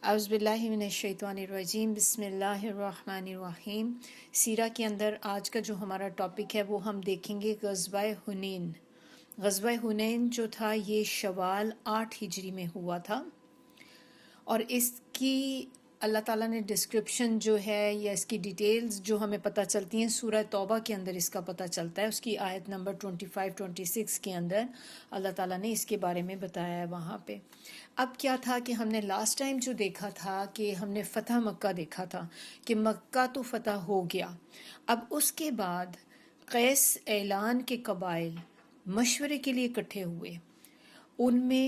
اعوذ باللہ من الشیطان الرجیم، بسم اللہ الرحمن الرحیم۔ سیرہ کے اندر آج کا جو ہمارا ٹاپک ہے وہ ہم دیکھیں گے غزوہ حنین۔ غزوہ حنین جو تھا یہ شوال 8 ہجری میں ہوا تھا، اور اس کی اللہ تعالیٰ نے ڈسکرپشن جو ہے یا اس کی ڈیٹیلز جو ہمیں پتہ چلتی ہیں سورہ توبہ کے اندر اس کا پتہ چلتا ہے، اس کی آیت نمبر 25-26 کے اندر اللہ تعالیٰ نے اس کے بارے میں بتایا ہے وہاں پہ۔ اب کیا تھا کہ ہم نے لاسٹ ٹائم جو دیکھا تھا کہ ہم نے فتح مکہ دیکھا تھا کہ مکہ تو فتح ہو گیا، اب اس کے بعد قیس اعلان کے قبائل مشورے کے لیے اکٹھے ہوئے۔ ان میں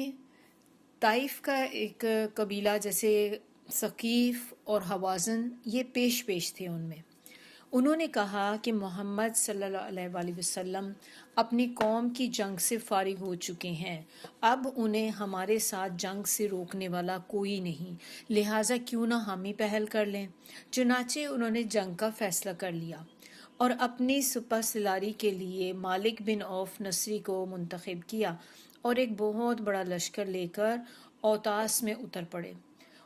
طائف کا ایک قبیلہ جیسے ثقیف اور حوازن یہ پیش تھے، ان میں انہوں نے کہا کہ محمد صلی اللہ علیہ وآلہ وسلم اپنی قوم کی جنگ سے فارغ ہو چکے ہیں، اب انہیں ہمارے ساتھ جنگ سے روکنے والا کوئی نہیں، لہٰذا کیوں نہ ہم ہی پہل کر لیں۔ چنانچہ انہوں نے جنگ کا فیصلہ کر لیا اور اپنی سپہ سالاری کے لیے مالک بن عوف نصری کو منتخب کیا اور ایک بہت بڑا لشکر لے کر اوتاس میں اتر پڑے۔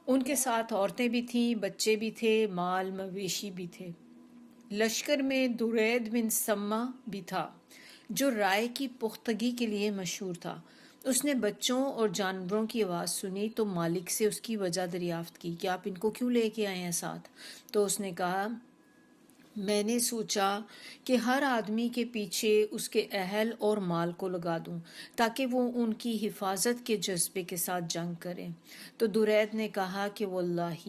ان کے ساتھ عورتیں بھی تھیں، بچے بھی تھے، مال مویشی بھی تھے۔ لشکر میں درید بن سما بھی تھا جو رائے کی پختگی کے لیے مشہور تھا۔ اس نے بچوں اور جانوروں کی آواز سنی تو مالک سے اس کی وجہ دریافت کی کہ آپ ان کو کیوں لے کے آئے ہیں ساتھ؟ تو اس نے کہا میں نے سوچا کہ ہر آدمی کے پیچھے اس کے اہل اور مال کو لگا دوں تاکہ وہ ان کی حفاظت کے جذبے کے ساتھ جنگ کریں۔ تو درید نے کہا کہ واللہ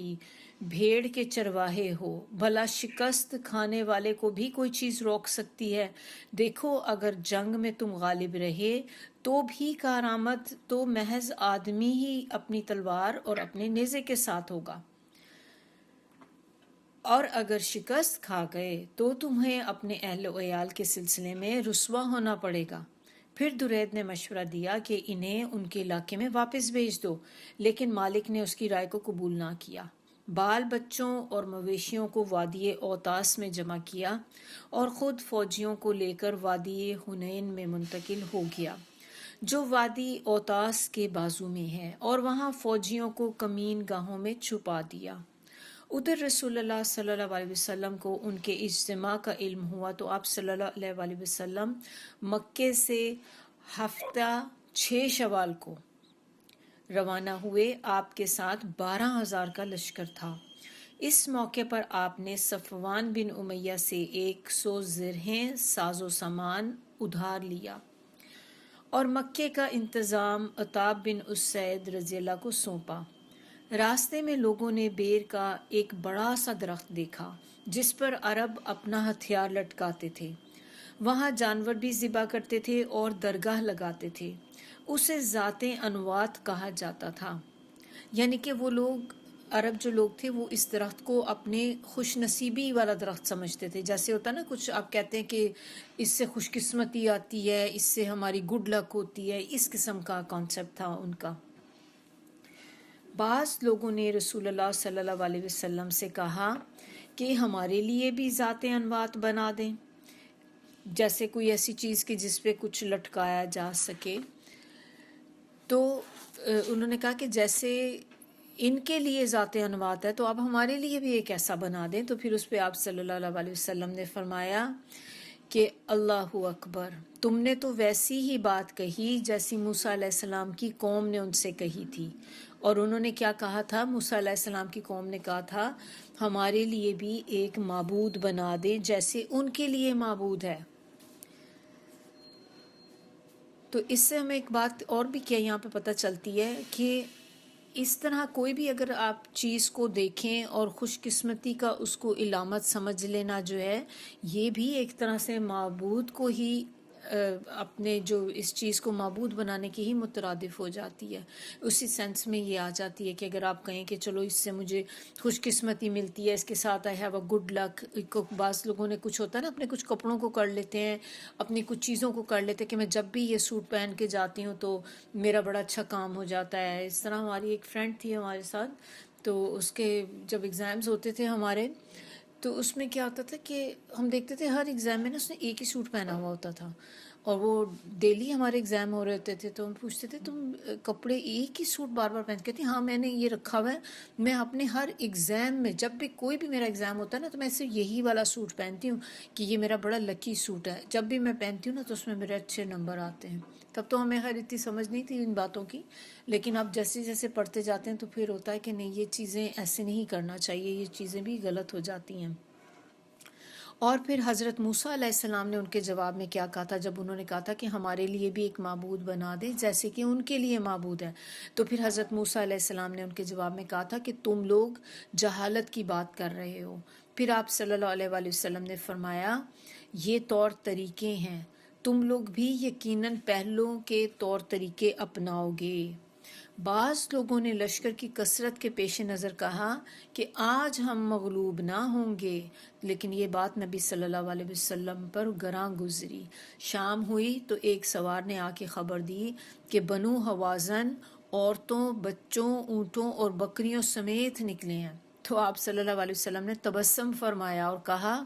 بھیڑ کے چرواہے ہو، بھلا شکست کھانے والے کو بھی کوئی چیز روک سکتی ہے؟ دیکھو اگر جنگ میں تم غالب رہے تو بھی کارآمد تو محض آدمی ہی اپنی تلوار اور اپنے نیزے کے ساتھ ہوگا، اور اگر شکست کھا گئے تو تمہیں اپنے اہل و عیال کے سلسلے میں رسوا ہونا پڑے گا۔ پھر درید نے مشورہ دیا کہ انہیں ان کے علاقے میں واپس بھیج دو، لیکن مالک نے اس کی رائے کو قبول نہ کیا۔ بال بچوں اور مویشیوں کو وادی اوتاس میں جمع کیا اور خود فوجیوں کو لے کر وادی حنین میں منتقل ہو گیا جو وادی اوتاس کے بازو میں ہے، اور وہاں فوجیوں کو کمین گاہوں میں چھپا دیا۔ ادھر رسول اللہ صلی اللہ علیہ وسلم کو ان کے اجتماع کا علم ہوا تو آپ صلی اللہ علیہ وآلہ وسلم مکے سے ہفتہ 6 شوال کو روانہ ہوئے۔ آپ کے ساتھ 12,000 کا لشکر تھا۔ اس موقع پر آپ نے صفوان بن امیہ سے 100 زرہیں ساز و سامان ادھار لیا اور مکے کا انتظام عتاب بن اسید رضی اللہ کو سونپا۔ راستے میں لوگوں نے بیر کا ایک بڑا سا درخت دیکھا جس پر عرب اپنا ہتھیار لٹکاتے تھے، وہاں جانور بھی ذبح کرتے تھے اور درگاہ لگاتے تھے۔ اسے ذات انوات کہا جاتا تھا، یعنی کہ وہ لوگ عرب جو لوگ تھے وہ اس درخت کو اپنے خوش نصیبی والا درخت سمجھتے تھے۔ جیسے ہوتا ہے نا، کچھ آپ کہتے ہیں کہ اس سے خوش قسمتی آتی ہے، اس سے ہماری گڈ لک ہوتی ہے، اس قسم کا کانسیپٹ تھا ان کا۔ بعض لوگوں نے رسول اللہ صلی اللہ علیہ وسلم سے کہا کہ ہمارے لیے بھی ذات انوات بنا دیں، جیسے کوئی ایسی چیز کہ جس پہ کچھ لٹکایا جا سکے۔ تو انہوں نے کہا کہ جیسے ان کے لیے ذات انوات ہے تو آپ ہمارے لیے بھی ایک ایسا بنا دیں۔ تو پھر اس پہ آپ صلی اللہ علیہ وسلم نے فرمایا کہ اللہ اکبر، تم نے تو ویسی ہی بات کہی جیسی موسیٰ علیہ السلام کی قوم نے ان سے کہی تھی۔ اور انہوں نے کیا کہا تھا؟ موسیٰ علیہ السلام کی قوم نے کہا تھا ہمارے لیے بھی ایک معبود بنا دے جیسے ان کے لیے معبود ہے۔ تو اس سے ہمیں ایک بات اور بھی کیا یہاں پہ پتہ چلتی ہے کہ اس طرح کوئی بھی اگر آپ چیز کو دیکھیں اور خوش قسمتی کا اس کو علامت سمجھ لینا جو ہے، یہ بھی ایک طرح سے معبود کو ہی اپنے جو اس چیز کو معبود بنانے کی ہی مترادف ہو جاتی ہے۔ اسی سینس میں یہ آ جاتی ہے کہ اگر آپ کہیں کہ چلو اس سے مجھے خوش قسمتی ملتی ہے، اس کے ساتھ I have a good luck. بعض لوگوں نے کچھ ہوتا ہے نا، اپنے کچھ کپڑوں کو کر لیتے ہیں، اپنی کچھ چیزوں کو کر لیتے ہیں کہ میں جب بھی یہ سوٹ پہن کے جاتی ہوں تو میرا بڑا اچھا کام ہو جاتا ہے۔ اس طرح ہماری ایک فرینڈ تھی ہمارے ساتھ، تو اس کے جب ایگزامز ہوتے تھے ہمارے، تو اس میں کیا ہوتا تھا کہ ہم دیکھتے تھے ہر ایگزام میں نا اس نے ایک ہی سوٹ پہنا ہوا ہوتا تھا، اور وہ ڈیلی ہمارے ایگزام ہو رہے ہوتے تھے تو ہم پوچھتے تھے تم کپڑے ایک ہی سوٹ بار بار پہنتے؟ کہتی ہاں میں نے یہ رکھا ہوا ہے، میں اپنے ہر ایگزام میں جب بھی کوئی بھی میرا ایگزام ہوتا ہے نا تو میں صرف یہی والا سوٹ پہنتی ہوں کہ یہ میرا بڑا لکی سوٹ ہے، جب بھی میں پہنتی ہوں نا تو اس میں میرے اچھے نمبر آتے ہیں۔ تب تو ہمیں خیر اتنی سمجھ نہیں تھی ان باتوں کی، لیکن اب جیسے جیسے پڑھتے جاتے ہیں تو پھر ہوتا ہے کہ نہیں یہ چیزیں ایسے نہیں کرنا چاہیے، یہ چیزیں بھی غلط ہو جاتی ہیں۔ اور پھر حضرت موسیٰ علیہ السلام نے ان کے جواب میں کیا کہا تھا جب انہوں نے کہا تھا کہ ہمارے لیے بھی ایک معبود بنا دے جیسے کہ ان کے لیے معبود ہے؟ تو پھر حضرت موسیٰ علیہ السلام نے ان کے جواب میں کہا تھا کہ تم لوگ جہالت کی بات کر رہے ہو۔ پھر آپ صلی اللہ علیہ وآلہ وسلم نے فرمایا یہ طور طریقے ہیں، تم لوگ بھی یقیناً پہلوں کے طور طریقے اپناؤ گے۔ بعض لوگوں نے لشکر کی کثرت کے پیش نظر کہا کہ آج ہم مغلوب نہ ہوں گے، لیکن یہ بات نبی صلی اللہ علیہ وسلم پر گراں گزری۔ شام ہوئی تو ایک سوار نے آ کے خبر دی کہ بنو حوازن عورتوں، بچوں، اونٹوں اور بکریوں سمیت نکلے ہیں۔ تو آپ صلی اللہ علیہ وسلم نے تبسم فرمایا اور کہا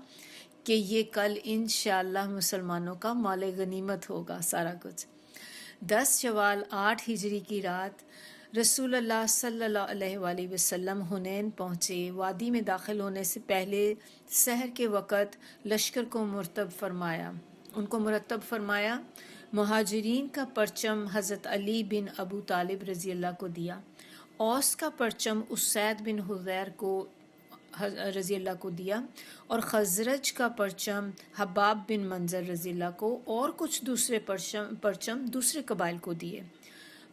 کہ یہ کل انشاءاللہ مسلمانوں کا مال غنیمت ہوگا سارا کچھ۔ 10 شوال 8 ہجری کی رات رسول اللہ صلی اللہ علیہ وآلہ وسلم حنین پہنچے۔ وادی میں داخل ہونے سے پہلے سحر کے وقت لشکر کو مرتب فرمایا۔ مہاجرین کا پرچم حضرت علی بن ابو طالب رضی اللہ کو دیا، اوس کا پرچم اسید بن حضیر کو رضی اللہ کو دیا، اور خزرج کا پرچم حباب بن منظر رضی اللہ کو، اور کچھ دوسرے پرچم دوسرے قبائل کو دیے۔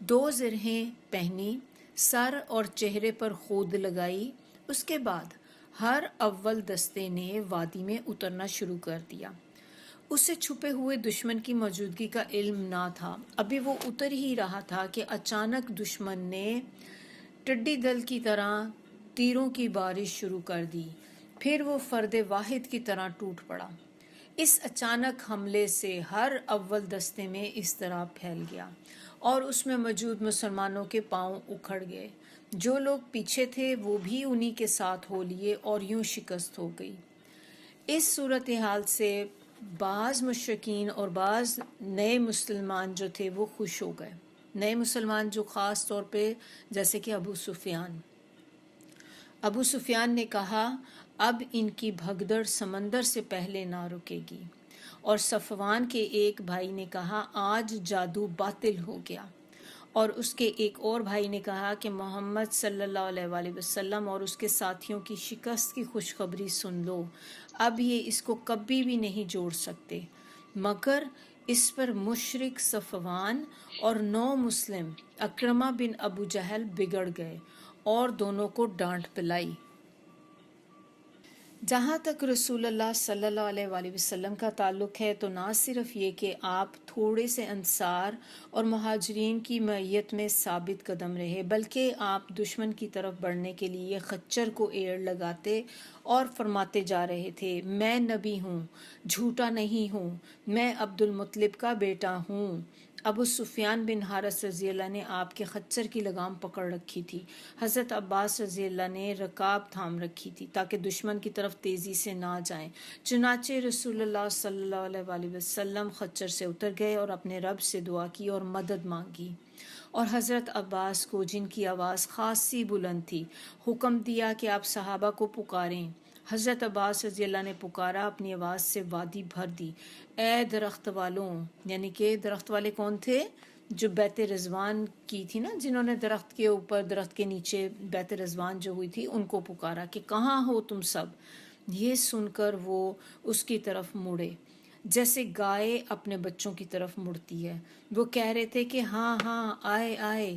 2 زرہیں پہنی، سر اور چہرے پر خود لگائی۔ اس کے بعد ہر اول دستے نے وادی میں اترنا شروع کر دیا۔ اسے چھپے ہوئے دشمن کی موجودگی کا علم نہ تھا، ابھی وہ اتر ہی رہا تھا کہ اچانک دشمن نے ٹڈی دل کی طرح تیروں کی بارش شروع کر دی، پھر وہ فرد واحد کی طرح ٹوٹ پڑا۔ اس اچانک حملے سے ہر اول دستے میں اضطراب پھیل گیا اور اس میں موجود مسلمانوں کے پاؤں اکھڑ گئے۔ جو لوگ پیچھے تھے وہ بھی انہی کے ساتھ ہو لیے اور یوں شکست ہو گئی۔ اس صورتحال سے بعض مشرکین اور بعض نئے مسلمان جو تھے وہ خوش ہو گئے۔ نئے مسلمان جو خاص طور پہ جیسے کہ ابو سفیان نے کہا اب ان کی بھگدڑ سمندر سے پہلے نہ رکے گی، اور صفوان کے ایک بھائی نے کہا آج جادو باطل ہو گیا، اور اس کے ایک اور بھائی نے کہا کہ محمد صلی اللہ علیہ وآلہ وسلم اور اس کے ساتھیوں کی شکست کی خوشخبری سن لو، اب یہ اس کو کبھی بھی نہیں جوڑ سکتے۔ مگر اس پر مشرک صفوان اور 9 مسلم اکرمہ بن ابو جہل بگڑ گئے اور دونوں کو ڈانٹ پلائی۔ جہاں تک رسول اللہ صلی اللہ علیہ وآلہ وسلم کا تعلق ہے تو نہ صرف یہ کہ آپ تھوڑے سے انصار اور مہاجرین کی معیت میں ثابت قدم رہے، بلکہ آپ دشمن کی طرف بڑھنے کے لیے خچر کو ایڑ لگاتے اور فرماتے جا رہے تھے میں نبی ہوں، جھوٹا نہیں ہوں، میں عبد المطلب کا بیٹا ہوں۔ ابو سفیان بن حارث رضی اللہ نے آپ کے خچر کی لگام پکڑ رکھی تھی، حضرت عباس رضی اللہ نے رکاب تھام رکھی تھی تاکہ دشمن کی طرف تیزی سے نہ جائیں۔ چنانچہ رسول اللہ صلی اللہ علیہ وآلہ وسلم خچر سے اتر گئے اور اپنے رب سے دعا کی اور مدد مانگی، اور حضرت عباس کو جن کی آواز خاصی بلند تھی حکم دیا کہ آپ صحابہ کو پکاریں۔ حضرت عباس رضی اللہ نے پکارا، اپنی آواز سے وادی بھر دی، اے درخت والوں، یعنی کہ درخت والے کون تھے؟ جو بیت رضوان کی تھی نا، جنہوں نے درخت کے اوپر، درخت کے نیچے بیت رضوان جو ہوئی تھی، ان کو پکارا کہ کہاں ہو تم سب؟ یہ سن کر وہ اس کی طرف مڑے جیسے گائے اپنے بچوں کی طرف مڑتی ہے۔ وہ کہہ رہے تھے کہ ہاں ہاں آئے آئے۔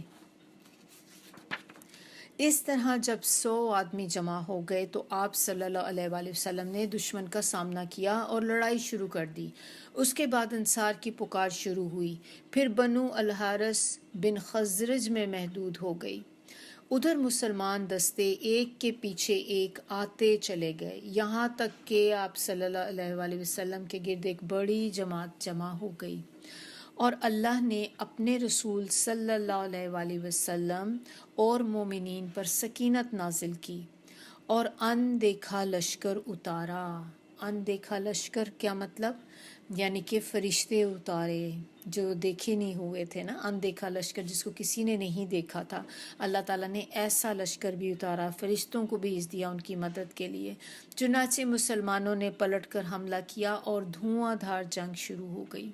اس طرح جب 100 آدمی جمع ہو گئے تو آپ صلی اللہ علیہ وآلہ وسلم نے دشمن کا سامنا کیا اور لڑائی شروع کر دی۔ اس کے بعد انصار کی پکار شروع ہوئی، پھر بنو الحارث بن خزرج میں محدود ہو گئی۔ ادھر مسلمان دستے ایک کے پیچھے ایک آتے چلے گئے، یہاں تک کہ آپ صلی اللہ علیہ وآلہ وسلم کے گرد ایک بڑی جماعت جمع ہو گئی، اور اللہ نے اپنے رسول صلی اللہ علیہ وآلہ وسلم اور مومنین پر سکینت نازل کی اور اندیکھا لشکر اتارا۔ اندیکھا لشکر کیا مطلب؟ یعنی کہ فرشتے اتارے جو دیکھے نہیں ہوئے تھے نا، اندیکھا لشکر جس کو کسی نے نہیں دیکھا تھا، اللہ تعالیٰ نے ایسا لشکر بھی اتارا، فرشتوں کو بھیج دیا ان کی مدد کے لیے۔ چنانچہ مسلمانوں نے پلٹ کر حملہ کیا اور دھواں دھار جنگ شروع ہو گئی۔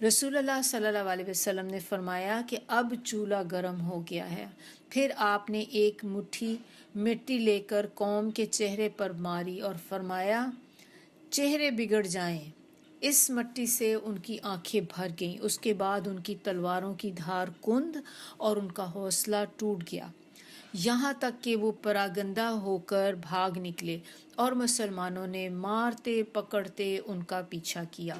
رسول اللہ صلی اللہ علیہ وسلم نے فرمایا کہ اب چولہا گرم ہو گیا ہے۔ پھر آپ نے ایک مٹھی مٹی لے کر قوم کے چہرے پر ماری اور فرمایا چہرے بگڑ جائیں۔ اس مٹی سے ان کی آنکھیں بھر گئیں۔ اس کے بعد ان کی تلواروں کی دھار کند اور ان کا حوصلہ ٹوٹ گیا، یہاں تک کہ وہ پراگندہ ہو کر بھاگ نکلے اور مسلمانوں نے مارتے پکڑتے ان کا پیچھا کیا۔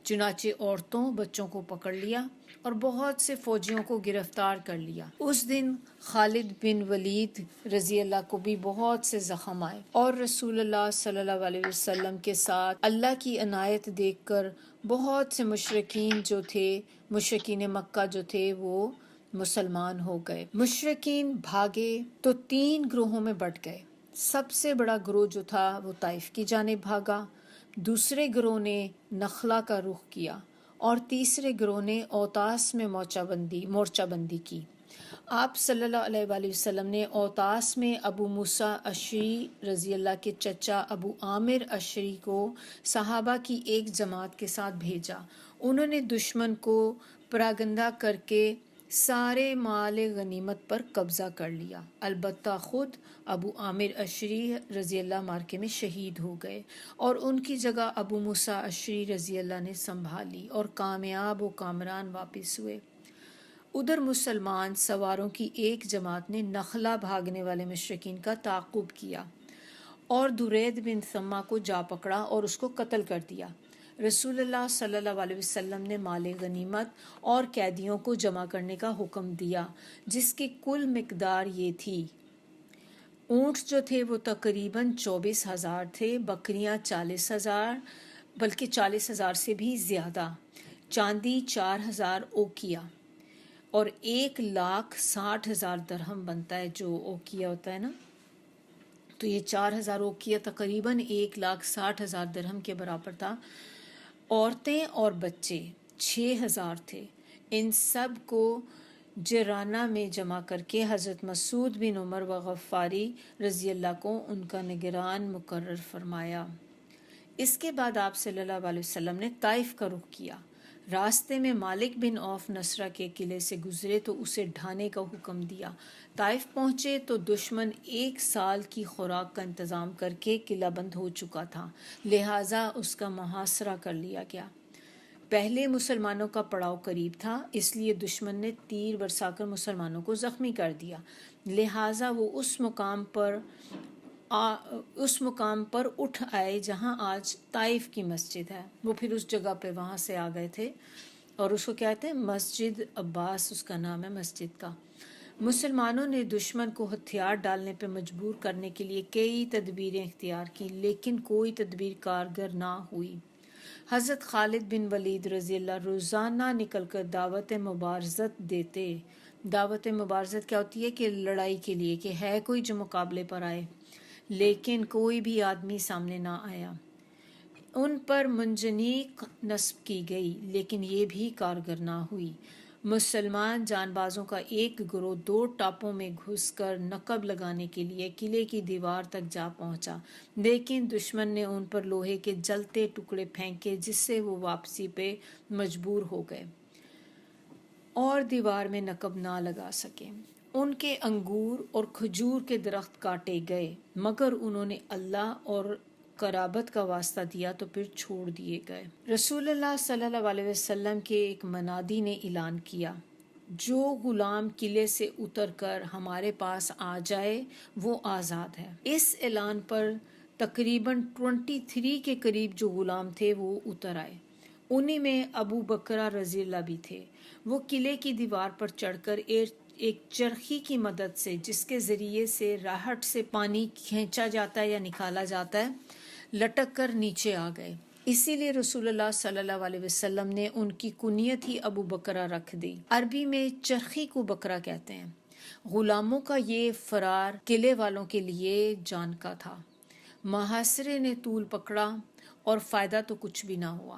چنانچہ عورتوں بچوں کو پکڑ لیا اور بہت سے فوجیوں کو گرفتار کر لیا۔ اس دن خالد بن ولید رضی اللہ کو بھی بہت سے زخم آئے، اور رسول اللہ صلی اللہ علیہ وسلم کے ساتھ اللہ کی عنایت دیکھ کر بہت سے مشرکین مکہ جو تھے وہ مسلمان ہو گئے۔ مشرکین بھاگے تو 3 گروہوں میں بٹ گئے۔ سب سے بڑا گروہ جو تھا وہ طائف کی جانب بھاگا، دوسرے گروہ نے نخلا کا رخ کیا، اور تیسرے گروہ نے اوتاس میں مورچہ بندی کی۔ آپ صلی اللہ علیہ وآلہ وسلم نے اوتاس میں ابو موسیٰ اشعری رضی اللہ کے چچا ابو عامر اشعری کو صحابہ کی ایک جماعت کے ساتھ بھیجا۔ انہوں نے دشمن کو پراگندہ کر کے سارے مال غنیمت پر قبضہ کر لیا، البتہ خود ابو عامر اشعری رضی اللہ معرکے میں شہید ہو گئے، اور ان کی جگہ ابو موسیٰ اشعری رضی اللہ نے سنبھالی اور کامیاب و کامران واپس ہوئے۔ ادھر مسلمان سواروں کی ایک جماعت نے نخلا بھاگنے والے مشرکین کا تعاقب کیا اور درید بن ثمہ کو جا پکڑا اور اس کو قتل کر دیا۔ رسول اللہ صلی اللہ علیہ وسلم نے مال غنیمت اور قیدیوں کو جمع کرنے کا حکم دیا، جس کی کل مقدار یہ تھی: اونٹ جو تھے وہ تقریباً 24,000 تھے، بکریاں 40,000 بلکہ 40,000 سے بھی زیادہ، چاندی 4,000 اوقیہ، اور 1,60,000 درہم بنتا ہے جو اوقیہ ہوتا ہے نا، تو یہ 4,000 اوقیہ تقریباً 1,60,000 درہم کے برابر تھا۔ عورتیں اور بچے 6,000 تھے۔ ان سب کو جرانہ میں جمع کر کے حضرت مسعود بن عمر غفاری رضی اللہ کو ان کا نگران مقرر فرمایا۔ اس کے بعد آپ صلی اللہ علیہ وسلم نے طائف کا رخ کیا۔ راستے میں مالک بن عوف نصرہ کے قلعے سے گزرے تو اسے ڈھانے کا حکم دیا۔ طائف پہنچے تو دشمن 1 سال کی خوراک کا انتظام کر کے قلعہ بند ہو چکا تھا، لہٰذا اس کا محاصرہ کر لیا گیا۔ پہلے مسلمانوں کا پڑاؤ قریب تھا، اس لیے دشمن نے تیر برسا کر مسلمانوں کو زخمی کر دیا، لہٰذا وہ اس مقام پر اٹھ آئے جہاں آج طائف کی مسجد ہے۔ وہ پھر اس جگہ پہ وہاں سے آ گئے تھے، اور اس کو کہتے ہیں مسجد عباس، اس کا نام ہے مسجد کا۔ مسلمانوں نے دشمن کو ہتھیار ڈالنے پہ مجبور کرنے کے لیے کئی تدبیریں اختیار کی، لیکن کوئی تدبیر کارگر نہ ہوئی۔ حضرت خالد بن ولید رضی اللہ روزانہ نکل کر دعوت مبارزت دیتے۔ دعوت مبارزت کیا ہوتی ہے؟ کہ لڑائی کے لیے کہ ہے کوئی جو مقابلے پر آئے، لیکن کوئی بھی آدمی سامنے نہ آیا۔ ان پر منجنیق نصب کی گئی، لیکن یہ بھی کارگر نہ ہوئی۔ مسلمان جان بازوں کا ایک گروہ 2 ٹاپوں میں گھس کر نقب لگانے کے لیے قلعے کی دیوار تک جا پہنچا، لیکن دشمن نے ان پر لوہے کے جلتے ٹکڑے پھینکے، جس سے وہ واپسی پہ مجبور ہو گئے اور دیوار میں نقب نہ لگا سکے۔ ان کے انگور اور کھجور کے درخت کاٹے گئے، مگر انہوں نے اللہ اور قرابت کا واسطہ دیا تو پھر چھوڑ دیے گئے۔ رسول اللہ صلی اللہ علیہ وسلم کے ایک منادی نے اعلان کیا، جو غلام قلعے سے اتر کر ہمارے پاس آ جائے وہ آزاد ہے۔ اس اعلان پر تقریباً 23 کے قریب جو غلام تھے وہ اتر آئے۔ انہی میں ابو بکرہ رضی اللہ بھی تھے۔ وہ قلعے کی دیوار پر چڑھ کر ایک چرخی کی مدد سے، جس کے ذریعے سے راہٹ سے پانی کھینچا جاتا ہے یا نکالا جاتا ہے، لٹک کر نیچے آ گئے۔ اسی لیے رسول اللہ صلی اللہ علیہ وسلم نے ان کی کنیت ہی ابو بکرہ رکھ دی۔ عربی میں چرخی کو بکرا کہتے ہیں۔ غلاموں کا یہ فرار قلعے والوں کے لیے جان کا تھا۔ محاصرے نے طول پکڑا اور فائدہ تو کچھ بھی نہ ہوا۔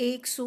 100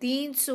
300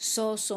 100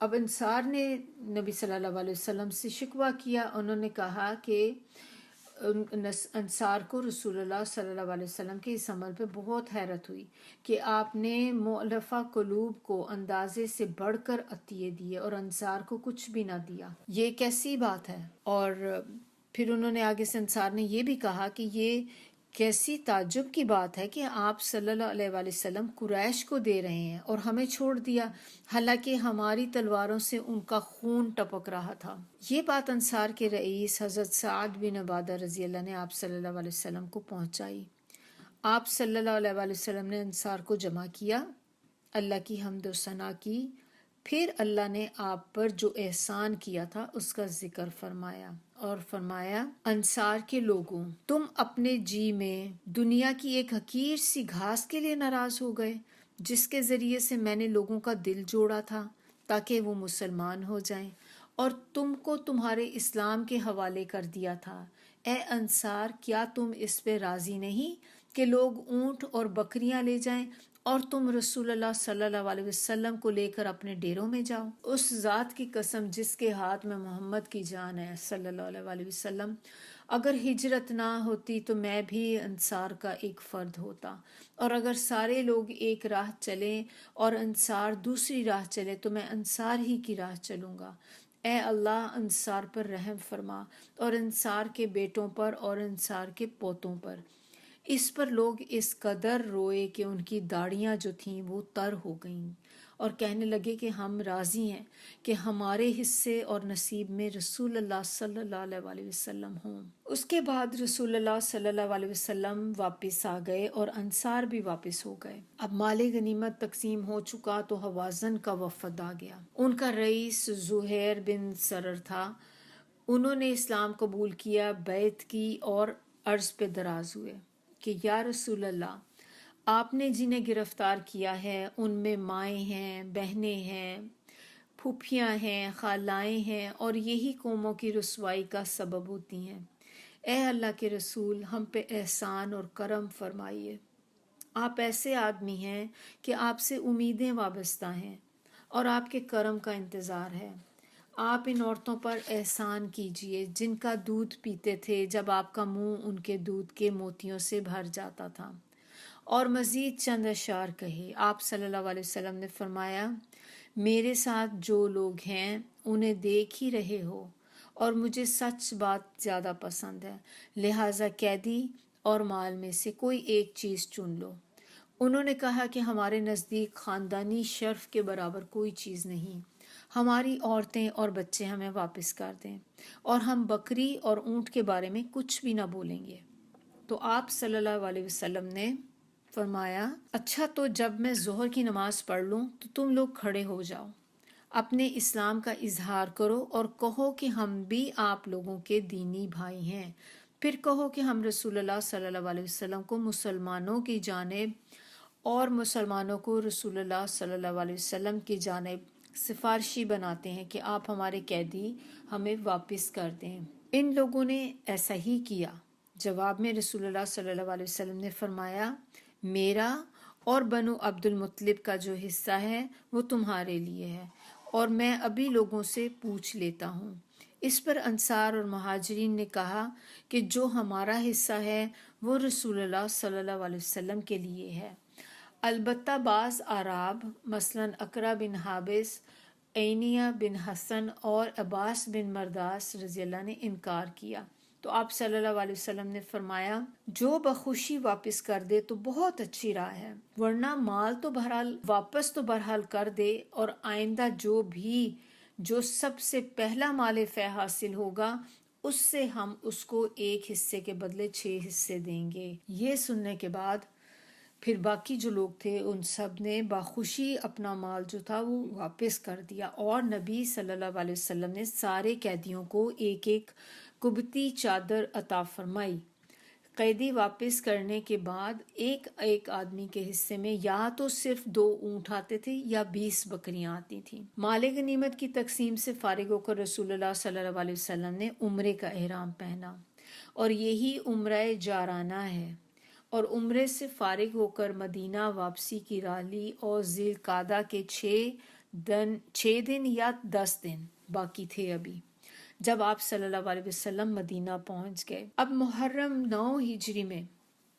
اب انصار نے نبی صلی اللہ علیہ وسلم سے شکوہ کیا. انہوں نے کہا کہ انصار کو رسول اللہ صلی اللہ علیہ وسلم کے اس عمل پہ بہت حیرت ہوئی کہ آپ نے مؤلفہ قلوب کو اندازے سے بڑھ کر عطیے دیے اور انصار کو کچھ بھی نہ دیا. یہ کیسی بات ہے؟ اور پھر انہوں نے آگے سے انصار نے یہ بھی کہا کہ یہ کیسی تعجب کی بات ہے کہ آپ صلی اللہ علیہ وآلہ وسلم قریش کو دے رہے ہیں اور ہمیں چھوڑ دیا، حالانکہ ہماری تلواروں سے ان کا خون ٹپک رہا تھا. یہ بات انصار کے رئیس حضرت سعد بن عبادہ رضی اللہ نے آپ صلی اللہ علیہ وسلم کو پہنچائی. آپ صلی اللہ علیہ وآلہ وسلم نے انصار کو جمع کیا، اللہ کی حمد و ثنا کی، پھر اللہ نے آپ پر جو احسان کیا تھا اس کا ذکر فرمایا اور فرمایا: انصار کے لوگوں، تم اپنے جی میں دنیا کی ایک حقیر سی گھاس کے لیے ناراض ہو گئے جس کے ذریعے سے میں نے لوگوں کا دل جوڑا تھا تاکہ وہ مسلمان ہو جائیں اور تم کو تمہارے اسلام کے حوالے کر دیا تھا. اے انصار، کیا تم اس پہ راضی نہیں کہ لوگ اونٹ اور بکریاں لے جائیں اور تم رسول اللہ صلی اللہ علیہ وسلم کو لے کر اپنے ڈیروں میں جاؤ؟ اس ذات کی قسم جس کے ہاتھ میں محمد کی جان ہے صلی اللہ علیہ وسلم، اگر ہجرت نہ ہوتی تو میں بھی انصار کا ایک فرد ہوتا، اور اگر سارے لوگ ایک راہ چلیں اور انصار دوسری راہ چلے تو میں انصار ہی کی راہ چلوں گا. اے اللہ، انصار پر رحم فرما اور انصار کے بیٹوں پر اور انصار کے پوتوں پر. اس پر لوگ اس قدر روئے کہ ان کی داڑیاں جو تھیں وہ تر ہو گئیں اور کہنے لگے کہ ہم راضی ہیں کہ ہمارے حصے اور نصیب میں رسول اللہ صلی اللہ علیہ وسلم ہوں. اس کے بعد رسول اللہ صلی اللہ علیہ وسلم واپس آ گئے اور انصار بھی واپس ہو گئے. اب مال غنیمت تقسیم ہو چکا تو حوازن کا وفد آ گیا. ان کا رئیس زہیر بن سرر تھا. انہوں نے اسلام قبول کیا، بیعت کی اور عرض پہ دراز ہوئے کہ یا رسول اللہ، آپ نے جنہیں گرفتار کیا ہے ان میں مائیں ہیں، بہنیں ہیں، پھوپھیاں ہیں، خالائیں ہیں، اور یہی قوموں کی رسوائی کا سبب ہوتی ہیں. اے اللہ کے رسول، ہم پہ احسان اور کرم فرمائیے. آپ ایسے آدمی ہیں کہ آپ سے امیدیں وابستہ ہیں اور آپ کے کرم کا انتظار ہے. آپ ان عورتوں پر احسان کیجئے جن کا دودھ پیتے تھے جب آپ کا منہ ان کے دودھ کے موتیوں سے بھر جاتا تھا. اور مزید چند اشعار کہے. آپ صلی اللہ علیہ وسلم نے فرمایا: میرے ساتھ جو لوگ ہیں انہیں دیکھ ہی رہے ہو اور مجھے سچ بات زیادہ پسند ہے، لہٰذا قیدی اور مال میں سے کوئی ایک چیز چن لو. انہوں نے کہا کہ ہمارے نزدیک خاندانی شرف کے برابر کوئی چیز نہیں. ہماری عورتیں اور بچے ہمیں واپس کر دیں اور ہم بکری اور اونٹ کے بارے میں کچھ بھی نہ بولیں گے. تو آپ صلی اللہ علیہ وسلم نے فرمایا: اچھا، تو جب میں ظہر کی نماز پڑھ لوں تو تم لوگ کھڑے ہو جاؤ، اپنے اسلام کا اظہار کرو اور کہو کہ ہم بھی آپ لوگوں کے دینی بھائی ہیں. پھر کہو کہ ہم رسول اللہ صلی اللہ علیہ وسلم کو مسلمانوں کی جانب اور مسلمانوں کو رسول اللہ صلی اللہ علیہ وسلم کی جانب سفارشی بناتے ہیں کہ آپ ہمارے قیدی ہمیں واپس کر دیں. ان لوگوں نے ایسا ہی کیا. جواب میں رسول اللہ صلی اللہ علیہ وسلم نے فرمایا: میرا اور بنو عبد المطلب کا جو حصہ ہے وہ تمہارے لیے ہے، اور میں ابھی لوگوں سے پوچھ لیتا ہوں. اس پر انصار اور مہاجرین نے کہا کہ جو ہمارا حصہ ہے وہ رسول اللہ صلی اللہ علیہ وسلم کے لیے ہے. البتہ بعض اعراب مثلاً اقرا بن حابس، عینیہ بن حسن اور عباس بن مرداس رضی اللہ نے انکار کیا. تو آپ صلی اللہ علیہ وسلم نے فرمایا: جو بخوشی واپس کر دے تو بہت اچھی راہ ہے، ورنہ مال تو بہرحال واپس تو بہرحال کر دے، اور آئندہ جو سب سے پہلا مال فہ حاصل ہوگا اس سے ہم اس کو ایک حصے کے بدلے 6 حصے دیں گے. یہ سننے کے بعد پھر باقی جو لوگ تھے ان سب نے باخوشی اپنا مال جو تھا وہ واپس کر دیا، اور نبی صلی اللہ علیہ وسلم نے سارے قیدیوں کو ایک ایک قبطی چادر عطا فرمائی. قیدی واپس کرنے کے بعد ایک ایک آدمی کے حصے میں یا تو صرف 2 اونٹ آتے تھے یا 20 بکریاں آتی تھیں. مال غنیمت کی تقسیم سے فارغ ہو کر رسول اللہ صلی اللہ علیہ وسلم نے عمرے کا احرام پہنا، اور یہی عمرہ جارانہ ہے. اور عمرے سے فارغ ہو کر مدینہ واپسی کی راہ لی اور ذی القعدہ کے 6 6 دن یا 10 دن باقی تھے ابھی جب آپ صلی اللہ علیہ وسلم مدینہ پہنچ گئے۔ اب محرم 9 ہجری میں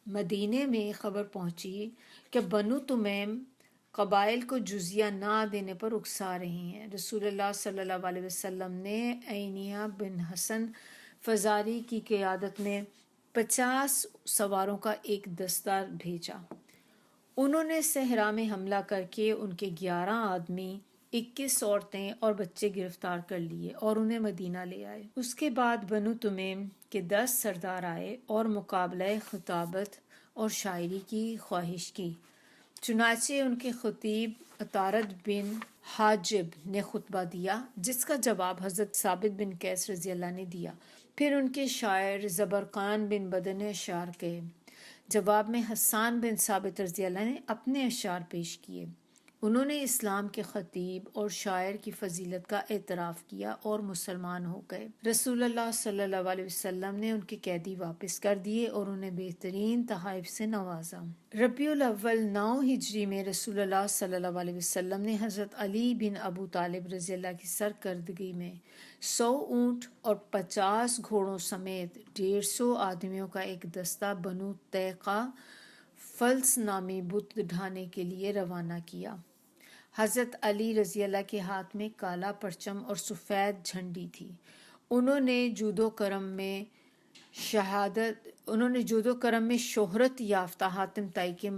مدینے میں خبر پہنچی کہ بنو تمیم قبائل کو جزیہ نہ دینے پر اکسا رہی ہیں۔ رسول اللہ صلی اللہ علیہ وسلم نے عینیہ بن حسن فزاری کی قیادت میں 50 سواروں کا ایک دستہ بھیجا۔ انہوں نے صحرا میں حملہ کر کے ان کے 11 آدمی، 21 عورتیں اور بچے گرفتار کر لیے اور انہیں مدینہ لے آئے۔ اس کے بعد بنو تمیم کے 10 سردار آئے اور مقابلہ خطابت اور شاعری کی خواہش کی۔ چنانچہ ان کے خطیب عطارد بن حاجب نے خطبہ دیا جس کا جواب حضرت ثابت بن قیس رضی اللہ نے دیا۔ پھر ان کے شاعر زبرقان بن بدر نے اشعار کہے۔ جواب میں حسان بن ثابت رضی اللہ نے اپنے اشعار پیش کیے۔ انہوں نے اسلام کے خطیب اور شاعر کی فضیلت کا اعتراف کیا اور مسلمان ہو گئے۔ رسول اللہ صلی اللہ علیہ وسلم نے ان کے قیدی واپس کر دیے اور انہیں بہترین تحائف سے نوازا۔ ربیع الاول 9 ہجری میں رسول اللہ صلی اللہ علیہ وسلم نے حضرت علی بن ابو طالب رضی اللہ کی سرکردگی میں 100 اونٹ اور 50 گھوڑوں سمیت 150 آدمیوں کا ایک دستہ بنو تیقہ فلس نامی بت ڈھانے کے لیے روانہ کیا۔ حضرت علی رضی اللہ کے ہاتھ میں کالا پرچم اور سفید جھنڈی تھی۔ انہوں نے جود و کرم میں شہرت یافتہ حاتم طائی کے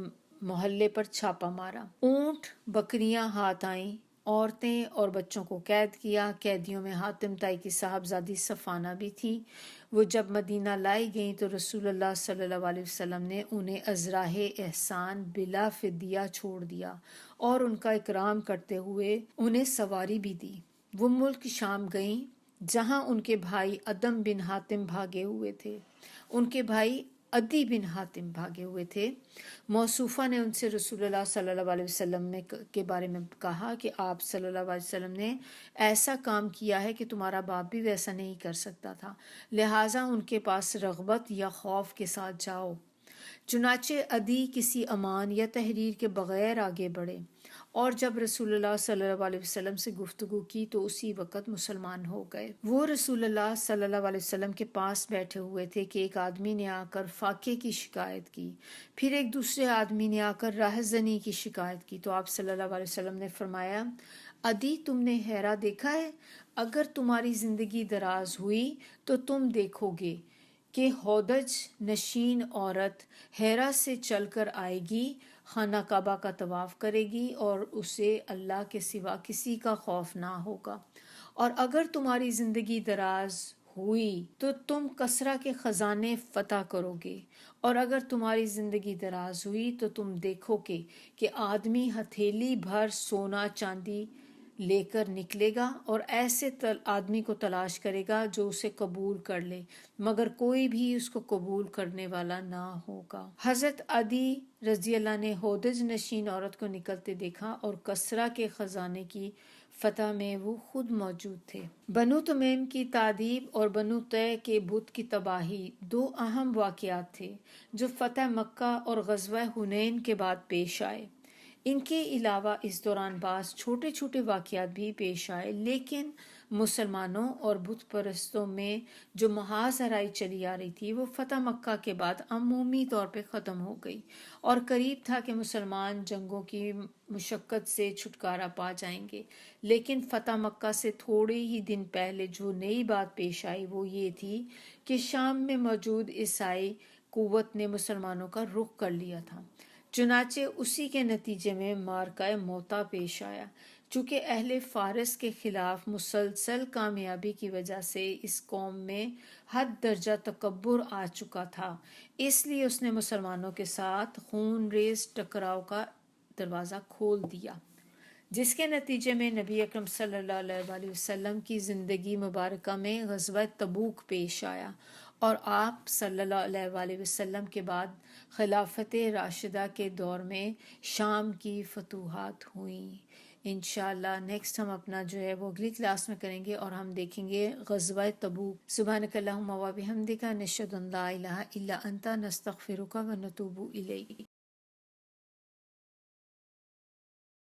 محلے پر چھاپا مارا۔ اونٹ بکریاں ہاتھ آئیں، عورتیں اور بچوں کو قید کیا۔ قیدیوں میں حاتم طائی کی صاحبزادی صفانہ بھی تھی۔ وہ جب مدینہ لائی گئیں تو رسول اللہ صلی اللہ علیہ وسلم نے انہیں ازراہ احسان بلا فدیہ چھوڑ دیا اور ان کا اکرام کرتے ہوئے انہیں سواری بھی دی۔ وہ ملک شام گئیں جہاں ان کے بھائی ادم بن حاتم بھاگے ہوئے تھے۔ موصوفہ نے ان سے رسول اللہ صلی اللہ علیہ وسلم کے بارے میں کہا کہ آپ صلی اللہ علیہ وسلم نے ایسا کام کیا ہے کہ تمہارا باپ بھی ویسا نہیں کر سکتا تھا، لہٰذا ان کے پاس رغبت یا خوف کے ساتھ جاؤ۔ چنانچہ عدی کسی امان یا تحریر کے بغیر آگے بڑھے اور جب رسول اللہ صلی اللہ علیہ وسلم سے گفتگو کی تو اسی وقت مسلمان ہو گئے۔ وہ رسول اللہ صلی اللہ علیہ وسلم کے پاس بیٹھے ہوئے تھے کہ ایک آدمی نے آ کر فاقے کی شکایت کی، پھر ایک دوسرے آدمی نے آ کر راہزنی کی شکایت کی تو آپ صلی اللہ علیہ وسلم نے فرمایا، عدی تم نے ہیرا دیکھا ہے؟ اگر تمہاری زندگی دراز ہوئی تو تم دیکھو گے کہ ہودج نشین عورت ہیرا سے چل کر آئے گی، خانہ کعبہ کا طواف کرے گی اور اسے اللہ کے سوا کسی کا خوف نہ ہوگا۔ اور اگر تمہاری زندگی دراز ہوئی تو تم کسرا کے خزانے فتح کرو گے، اور اگر تمہاری زندگی دراز ہوئی تو تم دیکھو گے کہ آدمی ہتھیلی بھر سونا چاندی لے کر نکلے گا اور ایسے آدمی کو تلاش کرے گا جو اسے قبول کر لے، مگر کوئی بھی اس کو قبول کرنے والا نہ ہوگا۔ حضرت عدی رضی اللہ نے ہودج نشین عورت کو نکلتے دیکھا اور کسرا کے خزانے کی فتح میں وہ خود موجود تھے۔ بنو تمیم کی تادیب اور بنو طے کے بت کی تباہی 2 اہم واقعات تھے جو فتح مکہ اور غزوہ حنین کے بعد پیش آئے۔ ان کے علاوہ اس دوران بعض چھوٹے چھوٹے واقعات بھی پیش آئے، لیکن مسلمانوں اور بت پرستوں میں جو محاذ ہرائی چلی آ رہی تھی وہ فتح مکہ کے بعد عمومی طور پہ ختم ہو گئی، اور قریب تھا کہ مسلمان جنگوں کی مشقت سے چھٹکارا پا جائیں گے۔ لیکن فتح مکہ سے تھوڑے ہی دن پہلے جو نئی بات پیش آئی وہ یہ تھی کہ شام میں موجود عیسائی قوت نے مسلمانوں کا رخ کر لیا تھا۔ چنانچہ اسی کے نتیجے میں معرکہ موتا پیش آیا۔ چونکہ اہل فارس کے خلاف مسلسل کامیابی کی وجہ سے اس قوم میں حد درجہ تکبر آ چکا تھا، اس لیے اس نے مسلمانوں کے ساتھ خون ریز ٹکراؤ کا دروازہ کھول دیا، جس کے نتیجے میں نبی اکرم صلی اللہ علیہ وسلم کی زندگی مبارکہ میں غزوہ تبوک پیش آیا، اور آپ صلی اللہ علیہ وسلم کے بعد خلافت راشدہ کے دور میں شام کی فتوحات ہوئیں۔ انشاءاللہ نیکسٹ ہم اپنا جو ہے وہ اگلی کلاس میں کریں گے اور ہم دیکھیں گے غزوہ تبوک۔ سبحانک اللہم و بحمدک، نشہد ان لا الہ الا انت، نستغفرک و نتوب الیک۔